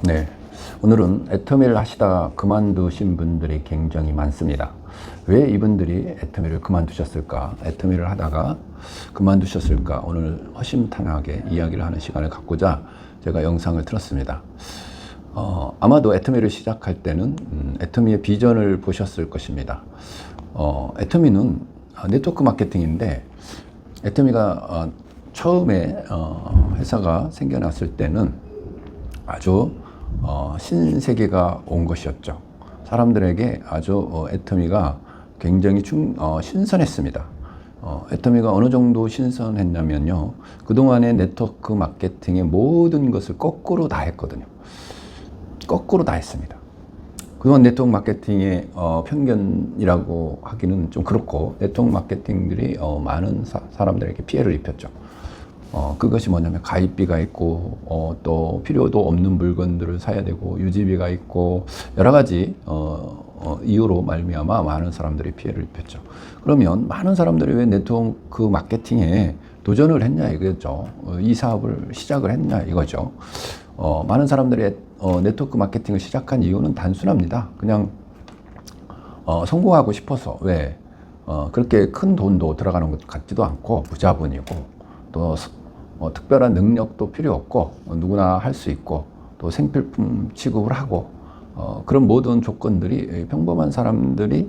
네, 오늘은 애터미를 하시다가 그만두신 분들이 굉장히 많습니다. 왜 이분들이 애터미를 그만두셨을까? 애터미를 하다가 그만두셨을까? 오늘 허심탄회하게 이야기를 하는 시간을 갖고자 제가 영상을 틀었습니다. 아마도 애터미를 시작할 때는 애터미의 비전을 보셨을 것입니다. 애터미는 네트워크 마케팅인데, 애터미가 처음에 회사가 생겨났을 때는 아주 신세계가 온 것이었죠. 사람들에게 아주 애터미가 굉장히 신선했습니다. 애터미가 어느 정도 신선했냐면요, 그동안의 네트워크 마케팅의 모든 것을 거꾸로 다 했거든요. 거꾸로 다 했습니다. 그동안 네트워크 마케팅의 편견이라고 하기는 좀 그렇고, 네트워크 마케팅들이 많은 사람들에게 피해를 입혔죠. 그것이 뭐냐면 가입비가 있고, 또 필요도 없는 물건들을 사야 되고, 유지비가 있고, 여러 가지 이유로 말미암아 많은 사람들이 피해를 입혔죠. 그러면 많은 사람들이 왜 네트워크 마케팅에 도전을 했냐 이거죠. 이 사업을 시작을 했냐 이거죠. 많은 사람들이 네트워크 마케팅을 시작한 이유는 단순합니다. 그냥 성공하고 싶어서. 왜? 그렇게 큰 돈도 들어가는 것 같지도 않고, 부자본이고, 또 특별한 능력도 필요 없고, 누구나 할 수 있고, 또 생필품 취급을 하고, 그런 모든 조건들이 평범한 사람들이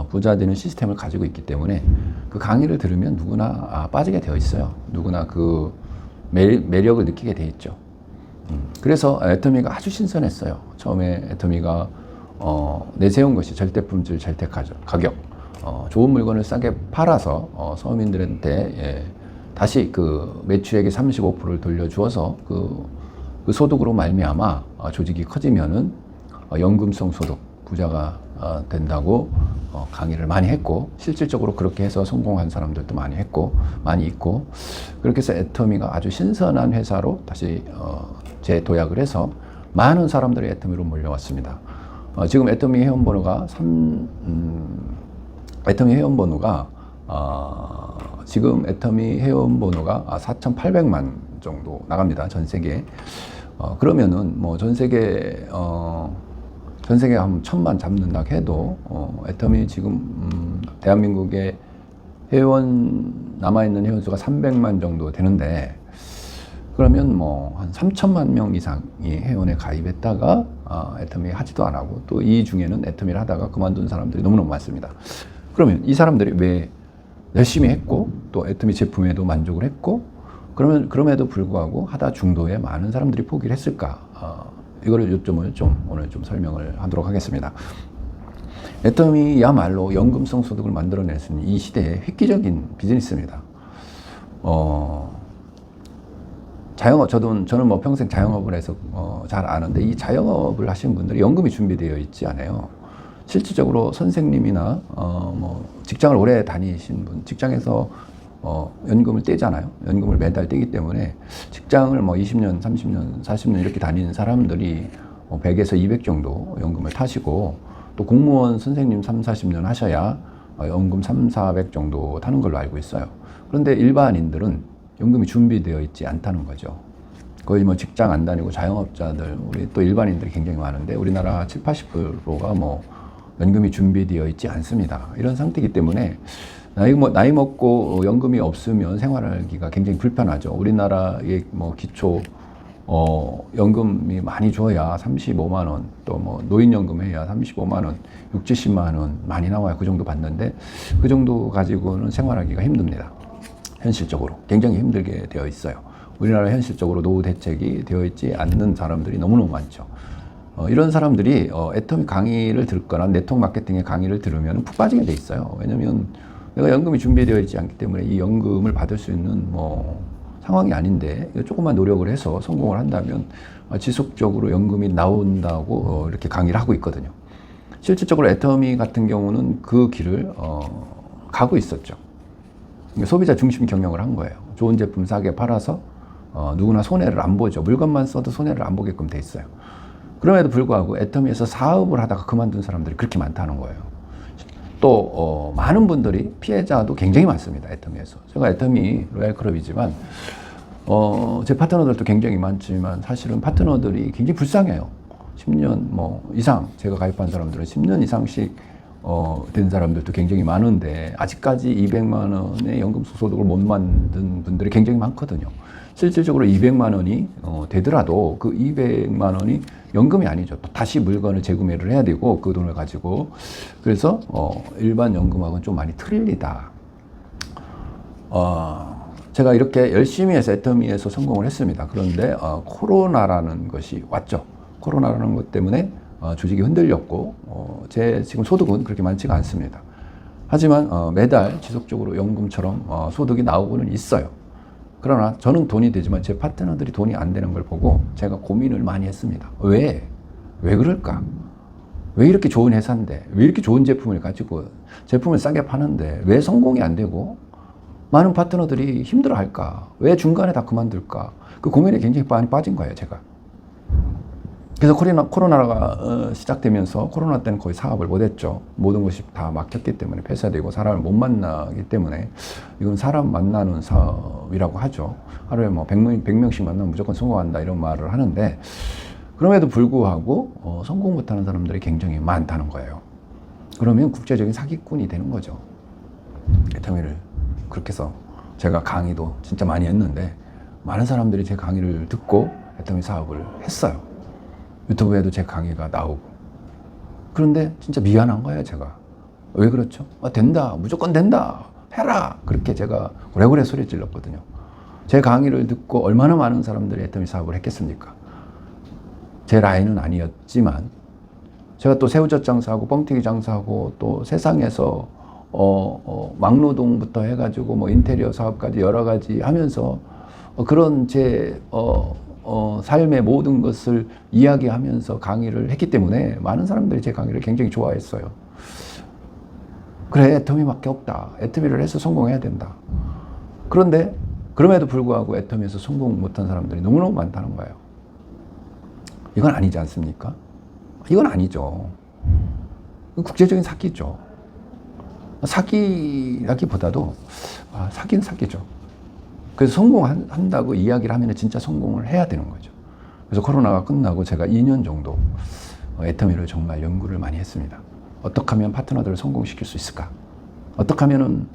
부자 되는 시스템을 가지고 있기 때문에 그 강의를 들으면 누구나 빠지게 되어 있어요. 누구나 그 매력을 느끼게 되어 있죠. 그래서 애터미가 아주 신선했어요. 처음에 애터미가 내세운 것이 절대품질 가격, 좋은 물건을 싸게 팔아서 서민들한테 다시 그 매출액의 35%를 돌려주어서 그 소득으로 말미암아 조직이 커지면은 연금성 소득, 부자가 된다고 강의를 많이 했고, 실질적으로 그렇게 해서 성공한 사람들도 많이 있고, 그렇게 해서 애터미가 아주 신선한 회사로 다시 재도약을 해서 많은 사람들이 애터미로 몰려왔습니다. 지금 애터미 회원번호가 지금 애터미 회원번호가 4,800만 정도 나갑니다. 전 세계에. 그러면은 뭐 전 세계 한 1,000만 잡는다 해도 애터미 지금 대한민국에 남아있는 회원 수가 300만 정도 되는데, 그러면 뭐 한 3천만 명 이상이 회원에 가입했다가 애터미 하지도 안 하고, 또 이 중에는 애터미를 하다가 그만둔 사람들이 너무너무 많습니다. 그러면 이 사람들이 왜 열심히 했고, 또 애터미 제품에도 만족을 했고, 그럼에도 불구하고 하다 중도에 많은 사람들이 포기를 했을까? 이거를 요점을 오늘 좀 설명을 하도록 하겠습니다. 애터미야말로 연금성 소득을 만들어낼 수 있는 이 시대의 획기적인 비즈니스입니다. 저는 뭐 평생 자영업을 해서 잘 아는데, 이 자영업을 하시는 분들이 연금이 준비되어 있지 않아요. 실질적으로 선생님이나 뭐 직장을 오래 다니신 분, 직장에서 연금을 떼잖아요. 연금을 매달 떼기 때문에 직장을 뭐 20년, 30년, 40년 이렇게 다니는 사람들이 100에서 200 정도 연금을 타시고, 또 공무원 선생님 3, 40년 하셔야 연금 3, 400 정도 타는 걸로 알고 있어요. 그런데 일반인들은 연금이 준비되어 있지 않다는 거죠. 거의 뭐 직장 안 다니고 자영업자들, 우리 또 일반인들이 굉장히 많은데, 우리나라 7, 80%가 뭐 연금이 준비되어 있지 않습니다. 이런 상태이기 때문에 나이 먹고 연금이 없으면 생활하기가 굉장히 불편하죠. 우리나라의 뭐 기초 연금이 많이 줘야 35만 원, 또 뭐 노인연금 해야 35만 원, 6, 70만 원 많이 나와요. 그 정도 받는데, 그 정도 가지고는 생활하기가 힘듭니다. 현실적으로 굉장히 힘들게 되어 있어요. 우리나라 현실적으로 노후 대책이 되어 있지 않는 사람들이 너무너무 많죠. 이런 사람들이 애터미 강의를 듣거나 네트워크 마케팅의 강의를 들으면 푹 빠지게 돼 있어요. 왜냐면 내가 연금이 준비되어 있지 않기 때문에 이 연금을 받을 수 있는 뭐 상황이 아닌데, 조금만 노력을 해서 성공을 한다면 지속적으로 연금이 나온다고 이렇게 강의를 하고 있거든요. 실질적으로 애터미 같은 경우는 그 길을 가고 있었죠. 소비자 중심 경영을 한 거예요. 좋은 제품 싸게 팔아서 누구나 손해를 안 보죠. 물건만 써도 손해를 안 보게끔 돼 있어요. 그럼에도 불구하고 애터미에서 사업을 하다가 그만둔 사람들이 그렇게 많다는 거예요. 또 많은 분들이 피해자도 굉장히 많습니다. 애터미에서. 제가 애터미 로얄클럽이지만 제 파트너들도 굉장히 많지만 사실은 파트너들이 굉장히 불쌍해요. 10년 이상, 제가 가입한 사람들은 10년 이상씩 된 사람들도 굉장히 많은데 아직까지 200만 원의 연금속 소득을 못 만든 분들이 굉장히 많거든요. 실질적으로 200만 원이 되더라도 그 200만 원이 연금이 아니죠. 또 다시 물건을 재구매를 해야 되고 그 돈을 가지고. 그래서 일반 연금하고는 좀 많이 틀리다. 제가 이렇게 열심히 해서 애터미에서 성공을 했습니다. 그런데 코로나라는 것이 왔죠. 코로나라는 것 때문에 조직이 흔들렸고 제 지금 소득은 그렇게 많지가 않습니다. 하지만 매달 지속적으로 연금처럼 소득이 나오고는 있어요. 그러나 저는 돈이 되지만 제 파트너들이 돈이 안 되는 걸 보고 제가 고민을 많이 했습니다. 왜 그럴까? 왜 이렇게 좋은 회사인데, 왜 이렇게 좋은 제품을 가지고 제품을 싸게 파는데 왜 성공이 안 되고 많은 파트너들이 힘들어할까? 왜 중간에 다 그만둘까? 그 고민에 굉장히 많이 빠진 거예요, 제가. 그래서 코로나가 시작되면서 코로나 때는 거의 사업을 못했죠. 모든 것이 다 막혔기 때문에 폐쇄되고 사람을 못 만나기 때문에 이건 사람 만나는 사업이라고 하죠. 하루에 100명씩 만나면 무조건 성공한다 이런 말을 하는데 그럼에도 불구하고 성공 못하는 사람들이 굉장히 많다는 거예요. 그러면 국제적인 사기꾼이 되는 거죠. 애터미를 그렇게 해서 제가 강의도 진짜 많이 했는데 많은 사람들이 제 강의를 듣고 애터미 사업을 했어요. 유튜브에도 제 강의가 나오고. 그런데 진짜 미안한 거예요, 제가. 왜 그렇죠? 된다, 무조건 된다, 해라. 그렇게 제가 오래오래 소리 질렀거든요. 제 강의를 듣고 얼마나 많은 사람들이 애터미 사업을 했겠습니까? 제 라인은 아니었지만 제가 또 새우젓 장사하고 뻥튀기 장사하고 또 세상에서 막노동부터 해가지고 인테리어 사업까지 여러 가지 하면서 그런 제 삶의 모든 것을 이야기하면서 강의를 했기 때문에 많은 사람들이 제 강의를 굉장히 좋아했어요. 그래, 애터미밖에 없다. 애터미를 해서 성공해야 된다. 그런데 그럼에도 불구하고 애터미에서 성공 못한 사람들이 너무너무 많다는 거예요. 이건 아니지 않습니까? 이건 아니죠. 국제적인 사기죠. 사기라기보다도 사기는 사기죠. 그래서 성공한다고 이야기를 하면 진짜 성공을 해야 되는 거죠. 그래서 코로나가 끝나고 제가 2년 정도 애터미를 정말 연구를 많이 했습니다. 어떻게 하면 파트너들을 성공시킬 수 있을까? 어떻게 하면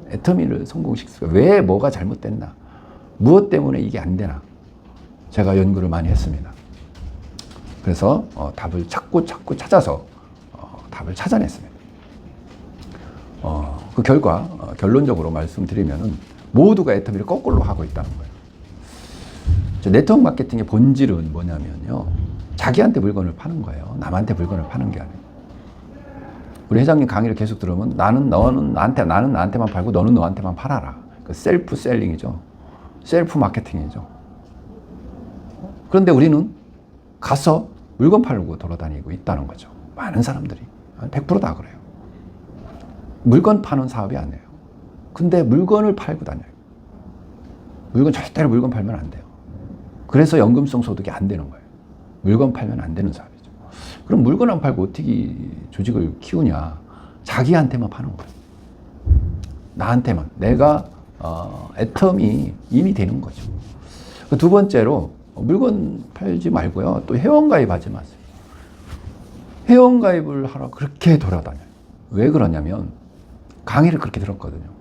애터미를 성공시킬 수 있을까? 왜 뭐가 잘못됐나? 무엇 때문에 이게 안 되나? 제가 연구를 많이 했습니다. 그래서 답을 찾고 찾아서 답을 찾아냈습니다. 그 결과 결론적으로 말씀드리면은 모두가 애터미를 거꾸로 하고 있다는 거예요. 네트워크 마케팅의 본질은 뭐냐면요, 자기한테 물건을 파는 거예요. 남한테 물건을 파는 게 아니에요. 우리 회장님 강의를 계속 들으면 나는 나한테만 팔고 너는 너한테만 팔아라. 그 셀프 셀링이죠. 셀프 마케팅이죠. 그런데 우리는 가서 물건 팔고 돌아다니고 있다는 거죠. 많은 사람들이. 100% 다 그래요. 물건 파는 사업이 아니에요. 근데 물건을 팔고 다녀요. 절대로 물건 팔면 안 돼요. 그래서 연금성 소득이 안 되는 거예요. 물건 팔면 안 되는 사업이죠. 그럼 물건 안 팔고 어떻게 조직을 키우냐? 자기한테만 파는 거예요. 나한테만. 내가 애텀이 이미 되는 거죠. 두 번째로 물건 팔지 말고요. 또 회원가입하지 마세요. 회원가입을 하러 그렇게 돌아다녀요. 왜 그러냐면 강의를 그렇게 들었거든요.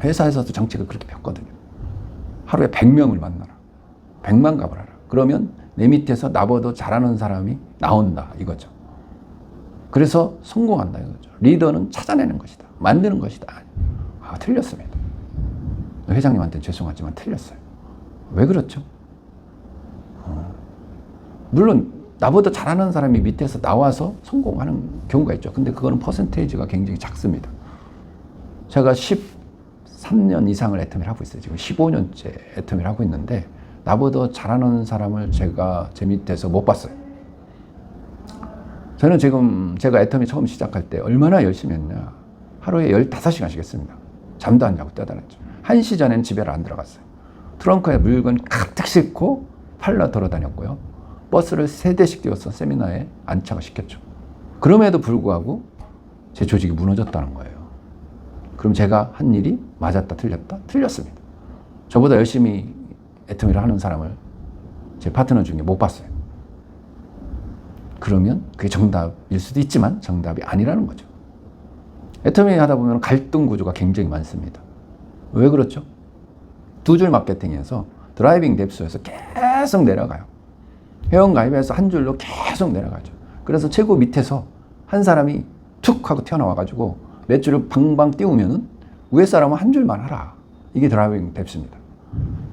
회사에서도 정책을 그렇게 폈거든요. 하루에 100명을 만나라. 100만 값을 하라. 그러면 내 밑에서 나보다 잘하는 사람이 나온다 이거죠. 그래서 성공한다 이거죠. 리더는 찾아내는 것이다. 만드는 것이다. 틀렸습니다. 회장님한테 죄송하지만 틀렸어요. 왜 그렇죠? 물론 나보다 잘하는 사람이 밑에서 나와서 성공하는 경우가 있죠. 근데 그거는 퍼센테이지가 굉장히 작습니다. 제가 13년 이상을 애터미를 하고 있어요. 지금 15년째 애터미를 하고 있는데 나보다 잘하는 사람을 제가 제 밑에서 못 봤어요. 저는 지금 제가 애터미 처음 시작할 때 얼마나 열심히 했냐. 하루에 15시간씩 했습니다. 잠도 안 자고 뛰어다녔죠. 1시 전에는 집에 안 들어갔어요. 트렁크에 물건 가득 싣고 팔러 돌아다녔고요. 버스를 3대씩 띄워서 세미나에 안착을 시켰죠. 그럼에도 불구하고 제 조직이 무너졌다는 거예요. 그럼 제가 한 일이 맞았다 틀렸다? 틀렸습니다. 저보다 열심히 애터미를 하는 사람을 제 파트너 중에 못 봤어요. 그러면 그게 정답일 수도 있지만 정답이 아니라는 거죠. 애터미 하다 보면 갈등 구조가 굉장히 많습니다. 왜 그렇죠? 두 줄 마케팅에서 드라이빙 뎁스에서 계속 내려가요. 회원 가입해서 한 줄로 계속 내려가죠. 그래서 최고 밑에서 한 사람이 툭 하고 튀어나와가지고 몇 줄을 방방 띄우면은 위에 사람은 한 줄만 하라. 이게 드라이빙 뎁스입니다.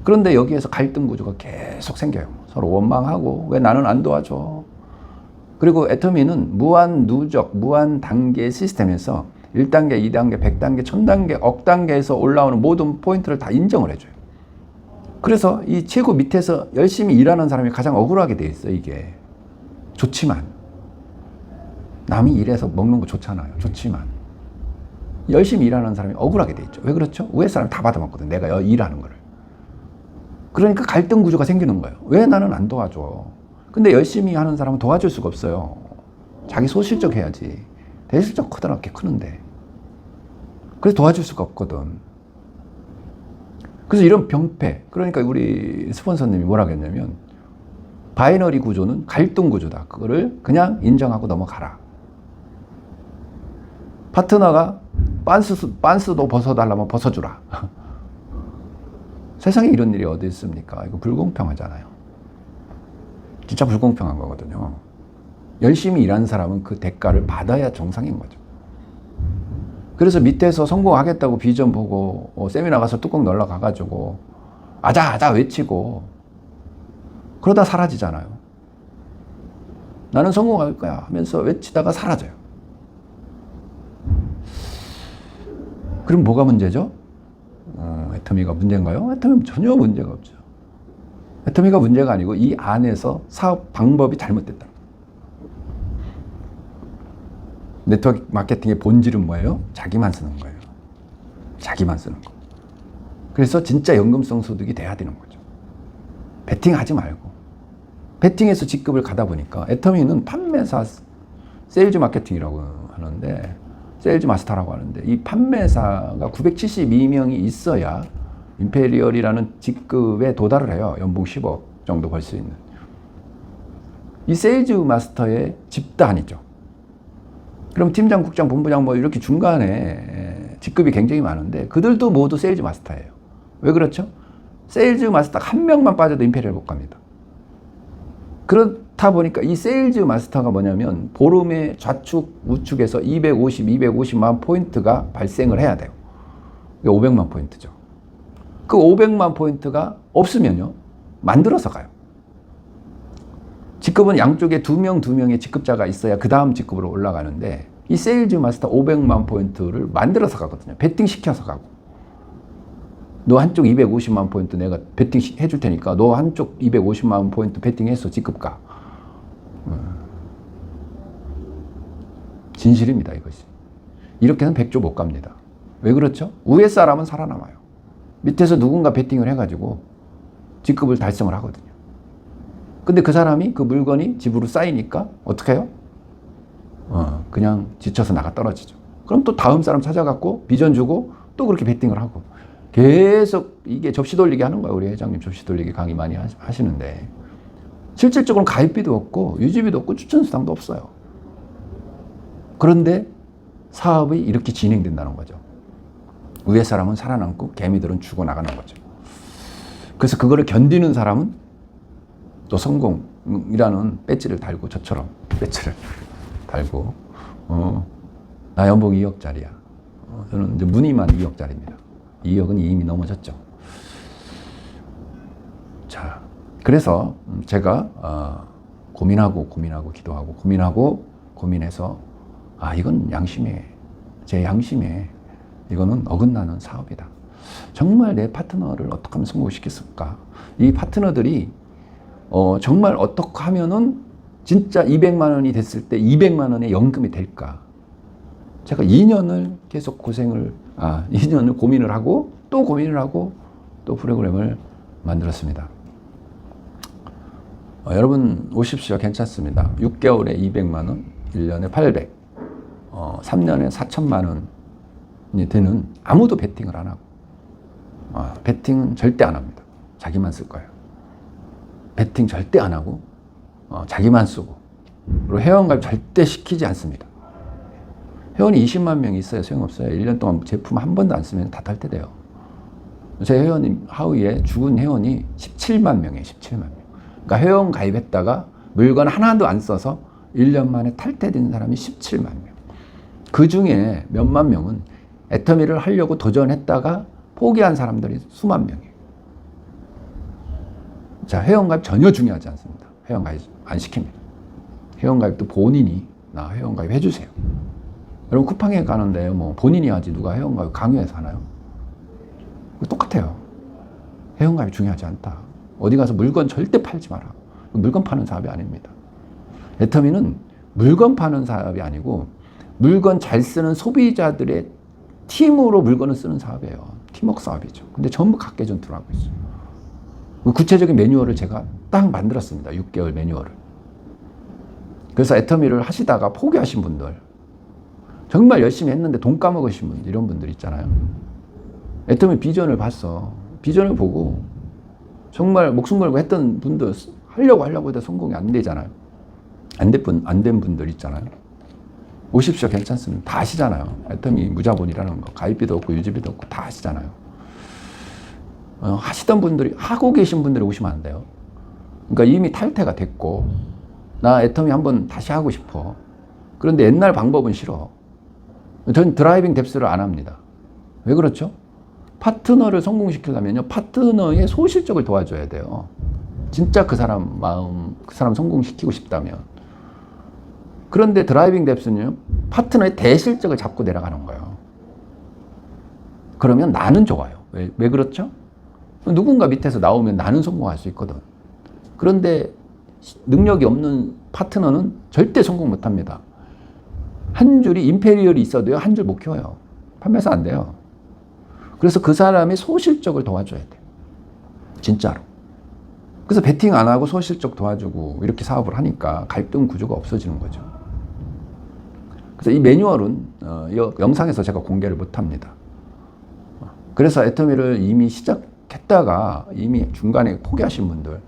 그런데 여기에서 갈등 구조가 계속 생겨요. 서로 원망하고 왜 나는 안 도와줘. 그리고 애터미는 무한 누적, 무한 단계 시스템에서 1단계, 2단계, 100단계, 1000단계, 억 단계에서 올라오는 모든 포인트를 다 인정을 해줘요. 그래서 이 최고 밑에서 열심히 일하는 사람이 가장 억울하게 돼 있어요. 이게 좋지만 남이 일해서 먹는 거 좋잖아요. 좋지만 열심히 일하는 사람이 억울하게 돼 있죠. 왜 그렇죠? 위에 사람이 다 받아먹거든. 내가 일하는 거를. 그러니까 갈등 구조가 생기는 거예요. 왜 나는 안 도와줘? 근데 열심히 하는 사람은 도와줄 수가 없어요. 자기 소실적 해야지. 대실적 커다랗게 크는데. 그래서 도와줄 수가 없거든. 그래서 이런 병폐. 그러니까 우리 스폰서님이 뭐라고 했냐면 바이너리 구조는 갈등 구조다. 그거를 그냥 인정하고 넘어가라. 파트너가 빤스도 벗어달라면 벗어주라. 세상에 이런 일이 어디 있습니까? 이거 불공평하잖아요. 진짜 불공평한 거거든요. 열심히 일하는 사람은 그 대가를 받아야 정상인 거죠. 그래서 밑에서 성공하겠다고 비전 보고 세미나 가서 뚜껑 열러 가가지고 아자 외치고 그러다 사라지잖아요. 나는 성공할 거야 하면서 외치다가 사라져요. 그럼 뭐가 문제죠? 애터미가 문제인가요? 애터미는 전혀 문제가 없죠. 애터미가 문제가 아니고 이 안에서 사업 방법이 잘못됐다. 네트워크 마케팅의 본질은 뭐예요? 자기만 쓰는 거예요. 자기만 쓰는 거. 그래서 진짜 연금성 소득이 돼야 되는 거죠. 베팅하지 말고. 베팅해서 직급을 가다 보니까 애터미는 판매사 세일즈 마케팅이라고 하는데 세일즈 마스터라고 하는데 이 판매사가 972명이 있어야 임페리얼이라는 직급에 도달을 해요. 연봉 10억 정도 벌 수 있는. 이 세일즈 마스터의 집단이죠. 그럼 팀장, 국장, 본부장 뭐 이렇게 중간에 직급이 굉장히 많은데 그들도 모두 세일즈 마스터예요. 왜 그렇죠? 세일즈 마스터 한 명만 빠져도 임페리얼 못 갑니다. 그렇다 보니까 이 세일즈 마스터가 뭐냐면 보름에 좌측, 우측에서 250만 포인트가 발생을 해야 돼요. 500만 포인트죠. 그 500만 포인트가 없으면요. 만들어서 가요. 직급은 양쪽에 두 명의 직급자가 있어야 그 다음 직급으로 올라가는데 이 세일즈 마스터 500만 포인트를 만들어서 가거든요. 베팅 시켜서 가고. 너 한쪽 250만 포인트 내가 베팅 해줄 테니까 너 한쪽 250만 포인트 베팅해서 직급 가. 진실입니다, 이것이. 이렇게는 100조 못 갑니다. 왜 그렇죠? 위에 사람은 살아남아요. 밑에서 누군가 베팅을 해가지고 직급을 달성을 하거든요. 근데 그 사람이 그 물건이 집으로 쌓이니까 어떻게 해요? 그냥 지쳐서 나가 떨어지죠. 그럼 또 다음 사람 찾아갖고 비전 주고 또 그렇게 베팅을 하고 계속 이게 접시 돌리기 하는 거예요. 우리 회장님 접시 돌리기 강의 많이 하시는데 실질적으로 가입비도 없고 유지비도 없고 추천수당도 없어요. 그런데 사업이 이렇게 진행된다는 거죠. 위에 사람은 살아남고 개미들은 죽어나가는 거죠. 그래서 그거를 견디는 사람은 또 성공이라는 배지를 달고 저처럼 배지를 달고 나 연봉 2억짜리야. 저는 이제 무늬만 2억짜리입니다. 2억은 이미 넘어졌죠. 자, 그래서 제가 고민하고 기도하고 고민해서 이건 제 양심에 이거는 어긋나는 사업이다. 정말 내 파트너를 어떻게 하면 성공시켰을까? 이 파트너들이 정말 어떻게 하면은 진짜 200만 원이 됐을 때 200만 원의 연금이 될까? 제가 2년을 계속 2년을 고민을 하고 또 프로그램을 만들었습니다. 여러분 오십시오. 괜찮습니다. 6개월에 200만 원, 1년에 800, 3년에 4천만 원이 되는 아무도 베팅을 안 하고 베팅은 절대 안 합니다. 자기만 쓸 거예요. 베팅 절대 안 하고 자기만 쓰고, 그리고 회원가입 절대 시키지 않습니다. 회원이 20만 명이 있어요. 소용없어요. 1년 동안 제품 한 번도 안 쓰면 다 탈퇴돼요. 제 회원 하위에 죽은 회원이 17만 명이에요. 17만 명. 그러니까 회원 가입했다가 물건 하나도 안 써서 1년 만에 탈퇴된 사람이 17만 명. 그 중에 몇만 명은 애터미를 하려고 도전했다가 포기한 사람들이 수만 명이에요. 자, 회원가입 전혀 중요하지 않습니다. 회원가입 안 시킵니다. 회원가입도 본인이 나 회원가입 해주세요. 여러분 쿠팡에 가는데 뭐 본인이 하지 누가 회원가입 강요해서 하나요? 똑같아요. 회원가입이 중요하지 않다. 어디 가서 물건 절대 팔지 마라. 물건 파는 사업이 아닙니다. 애터미는 물건 파는 사업이 아니고 물건 잘 쓰는 소비자들의 팀으로 물건을 쓰는 사업이에요. 팀워크 사업이죠. 근데 전부 각계 전투를 하고 있어요. 구체적인 매뉴얼을 제가 딱 만들었습니다. 6개월 매뉴얼을. 그래서 애터미를 하시다가 포기하신 분들, 정말 열심히 했는데 돈 까먹으신 분들, 이런 분들 있잖아요. 애터미 비전을 봤어. 비전을 보고 정말 목숨 걸고 했던 분들, 하려고 해도 성공이 안 되잖아요. 안 된 분들 있잖아요. 오십시오. 괜찮습니다. 다 하시잖아요. 애터미 무자본이라는 거. 가입비도 없고 유지비도 없고 다 하시잖아요. 하시던 분들이, 하고 계신 분들이 오시면 안 돼요. 그러니까 이미 탈퇴가 됐고, 나 애터미 한번 다시 하고 싶어. 그런데 옛날 방법은 싫어. 전 드라이빙 뎁스를 안 합니다. 왜 그렇죠? 파트너를 성공시키려면요, 파트너의 소실적을 도와줘야 돼요. 진짜 그 사람 마음, 그 사람 성공시키고 싶다면. 그런데 드라이빙 뎁스는요, 파트너의 대실적을 잡고 내려가는 거예요. 그러면 나는 좋아요. 왜 그렇죠? 누군가 밑에서 나오면 나는 성공할 수 있거든. 그런데 능력이 없는 파트너는 절대 성공 못 합니다. 한 줄이 인페리얼이 있어도요, 한 줄 못 키워요. 판매사 안 돼요. 그래서 그 사람의 소실적을 도와줘야 돼요. 진짜로. 그래서 베팅 안 하고 소실적 도와주고 이렇게 사업을 하니까 갈등 구조가 없어지는 거죠. 그래서 이 매뉴얼은 영상에서 제가 공개를 못 합니다. 그래서 애터미를 이미 시작했다가 이미 중간에 포기하신 분들,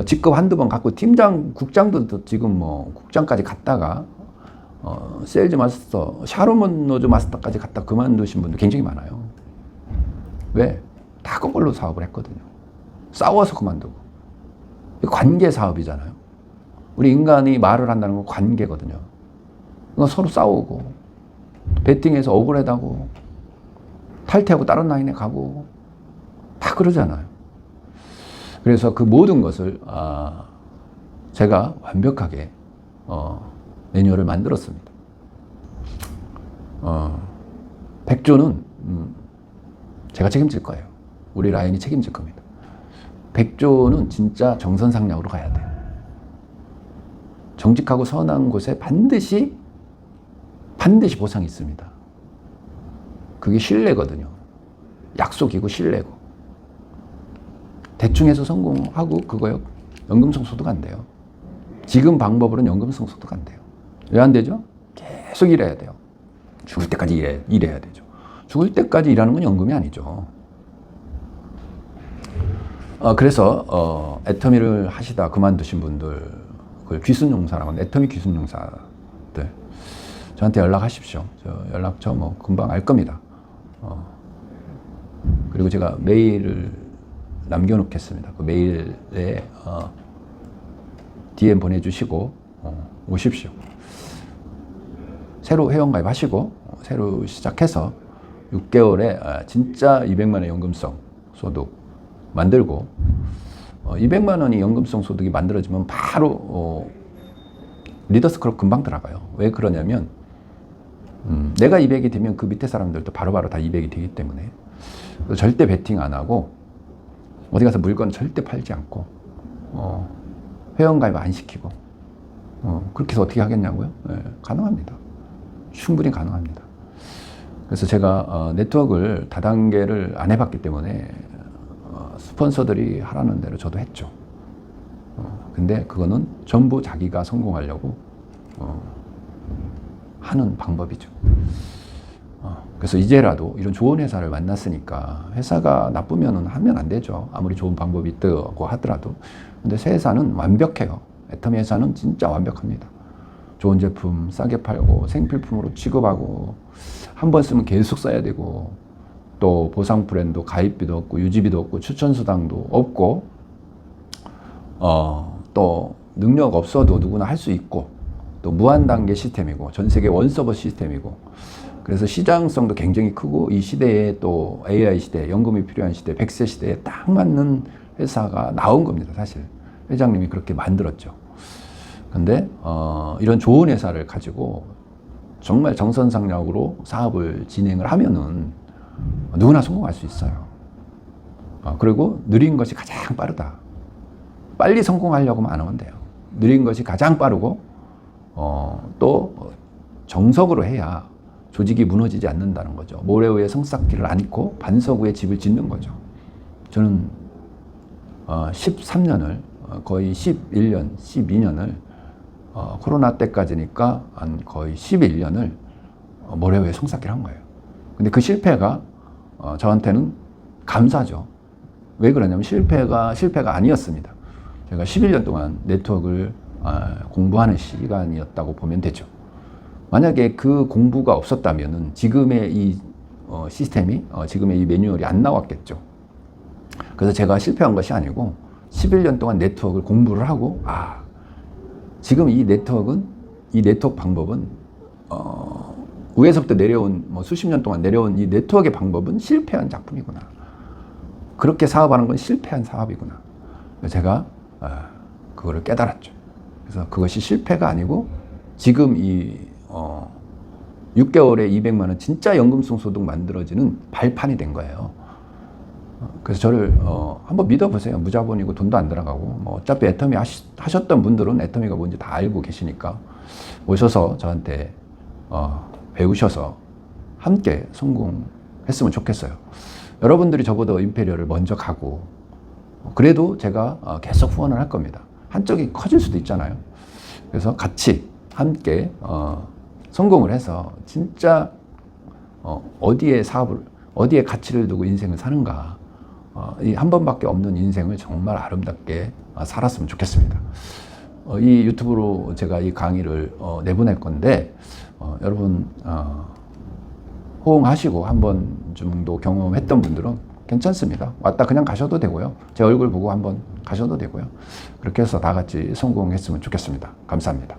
직급 한두 번 갖고 국장도 지금 뭐 국장까지 갔다가 세일즈 마스터, 샤로먼 노즈 마스터까지 갔다 그만두신 분들 굉장히 많아요. 왜? 다 거꾸로 사업을 했거든요. 싸워서 그만두고. 관계 사업이잖아요. 우리 인간이 말을 한다는 건 관계거든요. 서로 싸우고, 베팅해서 억울하다고, 탈퇴하고 다른 라인에 가고, 다 그러잖아요. 그래서 그 모든 것을 제가 완벽하게 매뉴얼을 만들었습니다. 100조는 제가 책임질 거예요. 우리 라인이 책임질 겁니다. 100조는 진짜 정선상량으로 가야 돼요. 정직하고 선한 곳에 반드시 보상이 있습니다. 그게 신뢰거든요. 약속이고 신뢰고. 대충 해서 성공하고 그거요, 연금성 소득 안 돼요. 지금 방법으로는 연금성 소득 안 돼요. 왜 안 되죠? 계속 일해야 돼요. 죽을 때까지 일해야 되죠. 죽을 때까지 일하는 건 연금이 아니죠. 그래서 애터미를 하시다 그만두신 분들, 그걸 귀순용사라고 하는데, 애터미 귀순용사들 저한테 연락하십시오. 연락처 뭐 금방 알 겁니다. 그리고 제가 메일을 남겨놓겠습니다. 그 메일에 DM 보내주시고 오십시오. 새로 회원가입하시고 새로 시작해서 6개월에 진짜 200만 원 연금성 소득 만들고, 200만 원이 연금성 소득이 만들어지면 바로 리더스 클럽 금방 들어가요. 왜 그러냐면 내가 200이 되면 그 밑에 사람들도 바로바로 다 200이 되기 때문에. 절대 베팅 안 하고 어디 가서 물건 절대 팔지 않고 회원가입 안 시키고 그렇게 해서 어떻게 하겠냐고요? 네, 가능합니다. 충분히 가능합니다. 그래서 제가 네트워크를 다단계를 안 해봤기 때문에 스폰서들이 하라는 대로 저도 했죠. 근데 그거는 전부 자기가 성공하려고 하는 방법이죠. 그래서 이제라도 이런 좋은 회사를 만났으니까 회사가 나쁘면 하면 안 되죠. 아무리 좋은 방법이 있다고 하더라도. 근데 새 회사는 완벽해요. 애터미 회사는 진짜 완벽합니다. 좋은 제품 싸게 팔고 생필품으로 취급하고 한 번 쓰면 계속 써야 되고 또 보상 프랜도 가입비도 없고 유지비도 없고 추천수당도 없고 또 능력 없어도 누구나 할 수 있고 또 무한 단계 시스템이고 전 세계 원서버 시스템이고 그래서 시장성도 굉장히 크고 이 시대에 또 AI 시대, 연금이 필요한 시대, 100세 시대에 딱 맞는 회사가 나온 겁니다. 사실 회장님이 그렇게 만들었죠. 근데 이런 좋은 회사를 가지고 정말 정선상략으로 사업을 진행을 하면은 누구나 성공할 수 있어요. 그리고 느린 것이 가장 빠르다. 빨리 성공하려고만 안 하면 돼요. 느린 것이 가장 빠르고 또 정석으로 해야 조직이 무너지지 않는다는 거죠. 모래 위에 성쌓기를 안고 반석 위에 집을 짓는 거죠. 저는 13년을 거의 11년, 12년을 코로나 때까지니까 한 거의 11년을 모래 위에 성쌓기를 한 거예요. 근데 그 실패가 저한테는 감사죠. 왜 그러냐면 실패가 아니었습니다. 제가 11년 동안 네트워크를 공부하는 시간이었다고 보면 되죠. 만약에 그 공부가 없었다면 지금의 이 시스템이, 지금의 이 매뉴얼이 안 나왔겠죠. 그래서 제가 실패한 것이 아니고 11년 동안 네트워크를 공부를 하고 지금 이 네트워크 방법은 위에서부터 내려온 수십 년 동안 내려온 이 네트워크의 방법은 실패한 작품이구나. 그렇게 사업하는 건 실패한 사업이구나. 제가 그거를 깨달았죠. 그래서 그것이 실패가 아니고 지금 이 6개월에 200만 원 진짜 연금성 소득 만들어지는 발판이 된 거예요. 그래서 저를 한번 믿어보세요. 무자본이고 돈도 안 들어가고 어차피 애터미 하셨던 분들은 애터미가 뭔지 다 알고 계시니까 오셔서 저한테 배우셔서 함께 성공했으면 좋겠어요. 여러분들이 저보다 임페리얼을 먼저 가고 그래도 제가 계속 후원을 할 겁니다. 한쪽이 커질 수도 있잖아요. 그래서 같이 함께 성공을 해서 진짜 어디에 가치를 두고 인생을 사는가, 이 한 번밖에 없는 인생을 정말 아름답게 살았으면 좋겠습니다. 이 유튜브로 제가 이 강의를 내보낼 건데 여러분 호응하시고 한 번 정도 경험했던 분들은 괜찮습니다. 왔다 그냥 가셔도 되고요. 제 얼굴 보고 한번 가셔도 되고요. 그렇게 해서 다 같이 성공했으면 좋겠습니다. 감사합니다.